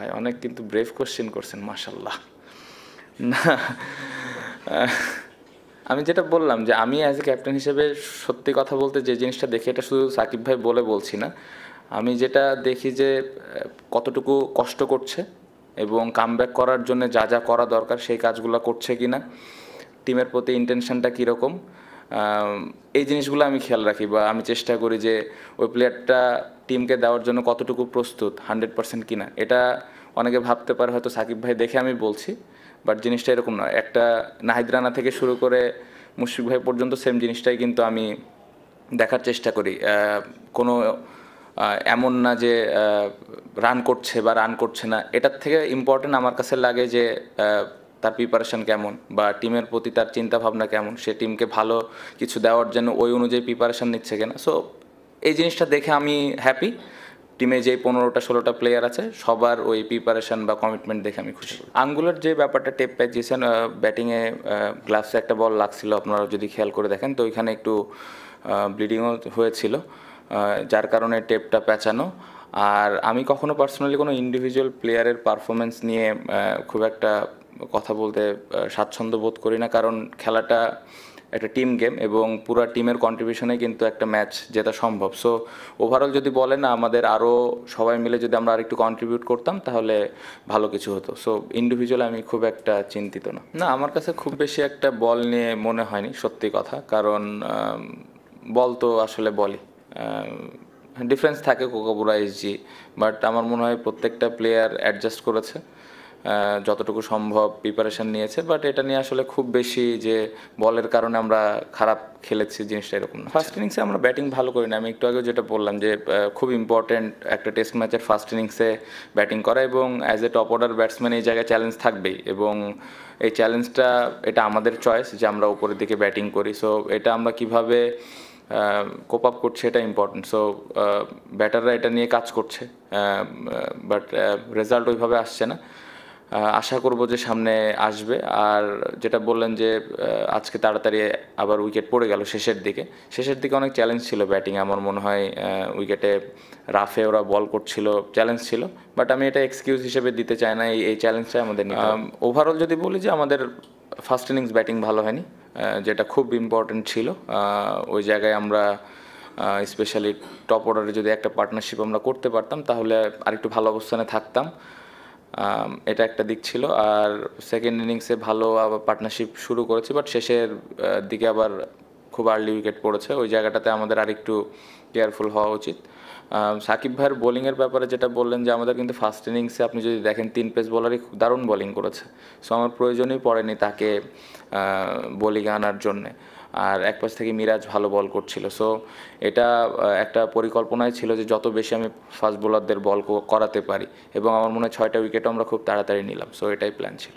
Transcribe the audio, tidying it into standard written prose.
ভাই অনেক কিন্তু ব্রেভ কোশ্চেন করছেন, মাশাল্লাহ। না, আমি যেটা বললাম যে আমি অ্যাজ এ ক্যাপ্টেন হিসেবে সত্যি কথা বলতে যে জিনিসটা দেখি, এটা শুধু সাকিব ভাই বলে বলছি না, আমি যেটা দেখি যে কতটুকু কষ্ট করছে এবং কামব্যাক করার জন্য যা যা করা দরকার সেই কাজগুলো করছে কি না, টিমের প্রতি ইন্টেনশনটা কীরকম, এই জিনিসগুলো আমি খেয়াল রাখি, বা আমি চেষ্টা করি যে ওই প্লেয়ারটা টিমকে দেওয়ার জন্য কতটুকু প্রস্তুত, 100% কিনা। এটা অনেকে ভাবতে পারে হয়তো সাকিব ভাই দেখে আমি বলছি, বাট জিনিসটা এরকম নয়। একটা নাহিদ রানা থেকে শুরু করে মুশফিক ভাই পর্যন্ত সেম জিনিসটাই কিন্তু আমি দেখার চেষ্টা করি। কোনো এমন না যে রান করছে বা রান করছে না, এটার থেকে ইম্পর্টেন্ট আমার কাছে লাগে যে তার প্রিপারেশন কেমন, বা টিমের প্রতি তার চিন্তাভাবনা কেমন, সে টিমকে ভালো কিছু দেওয়ার জন্য ওই অনুযায়ী প্রিপারেশন নিচ্ছে কিনা। সো এই জিনিসটা দেখে আমি হ্যাপি। টিমে যে 15টা-16টা প্লেয়ার আছে সবার ওই প্রিপারেশন বা কমিটমেন্ট দেখে আমি খুশি। আঙ্গুলের যে ব্যাপারটা টেপ প্যাচিয়েছেন, ব্যাটিংয়ে গ্লাভসে একটা বল লাগছিল, আপনারা যদি খেয়াল করে দেখেন তো ওইখানে একটু ব্লিডিংও হয়েছিল, যার কারণে টেপটা প্যাঁচানো। আর আমি কখনো পার্সোনালি কোনো ইন্ডিভিজুয়াল প্লেয়ারের পারফরমেন্স নিয়ে খুব একটা কথা বলতে স্বাচ্ছন্দ্য বোধ করি না, কারণ খেলাটা একটা টিম গেম এবং পুরো টিমের কন্ট্রিবিউশনে কিন্তু একটা ম্যাচ জেতা সম্ভব। সো ওভারঅল যদি বলেন না, আমাদের আরও সবাই মিলে যদি আমরা আরেকটু কন্ট্রিবিউট করতাম তাহলে ভালো কিছু হতো। সো ইন্ডিভিজুয়াল আমি খুব একটা চিন্তিত না। না, আমার কাছে খুব বেশি একটা বল নিয়ে মনে হয়নি, সত্যি কথা, কারণ বল তো আসলে বলই, ডিফারেন্স থাকে কোকাবুরা এসজি, বাট আমার মনে হয় প্রত্যেকটা প্লেয়ার অ্যাডজাস্ট করেছে যতটুকু সম্ভব, প্রিপারেশান নিয়েছে। বাট এটা নিয়ে আসলে খুব বেশি যে বলের কারণে আমরা খারাপ খেলেছি জিনিসটা এরকম না। ফার্স্ট ইনিংসে আমরা ব্যাটিং ভালো করি না, আমি একটু আগে যেটা বললাম যে খুব ইম্পর্টেন্ট একটা টেস্ট ম্যাচের ফার্স্ট ইনিংসে ব্যাটিং করা, এবং as a top order batsman এই জায়গায় চ্যালেঞ্জ থাকবেই, এবং এই চ্যালেঞ্জটা এটা আমাদের চয়েস যে আমরা উপরের দিকে ব্যাটিং করি। সো এটা আমরা কীভাবে কোপ আপ করছে এটা ইম্পর্টেন্ট। সো ব্যাটাররা এটা নিয়ে কাজ করছে, বাট রেজাল্ট ওইভাবে আসছে না। আশা করব যে সামনে আসবে। আর যেটা বললেন যে আজকে তাড়াতাড়ি আবার উইকেট পড়ে গেল শেষের দিকে অনেক চ্যালেঞ্জ ছিল ব্যাটিং, আমার মনে হয় উইকেটে রাফে ওরা বল করছিল, চ্যালেঞ্জ ছিল, বাট আমি এটা এক্সকিউজ হিসেবে দিতে চাই না, এই চ্যালেঞ্জটাই আমাদের নিতে হবে। ওভারঅল যদি বলি যে আমাদের ফার্স্ট ইনিংস ব্যাটিং ভালো হয়নি, যেটা খুব ইম্পর্টেন্ট ছিল। ওই জায়গায় আমরা স্পেশালি টপ অর্ডারে যদি একটা পার্টনারশিপ আমরা করতে পারতাম তাহলে আরেকটু ভালো অবস্থানে থাকতাম, এটা একটা দিক ছিল। আর সেকেন্ড ইনিংসে ভালো আবার পার্টনারশিপ শুরু করেছি, বাট শেষের দিকে আবার খুব আর্লি উইকেট পড়েছে, ওই জায়গাটাতে আমাদের আরেকটু কেয়ারফুল হওয়া উচিত। সাকিব ভাইয়ের বোলিংয়ের ব্যাপারে যেটা বললেন যে আমাদের কিন্তু ফার্স্ট ইনিংসে আপনি যদি দেখেন 3 পেস বোলারই দারুণ বোলিং করেছে। সো আমার প্রয়োজনই পড়েনি তাকে বোলিংয়ে আনার জন্যে। আর এক পাশ থেকে মিরাজ ভালো বল করছিল। সো এটা একটা পরিকল্পনাই ছিল যে যত বেশি আমি ফাস্ট বোলারদের বল করাতে পারি, এবং আমার মনে হয় 6টা উইকেটও আমরা খুব তাড়াতাড়ি নিলাম। সো এটাই প্ল্যান ছিল।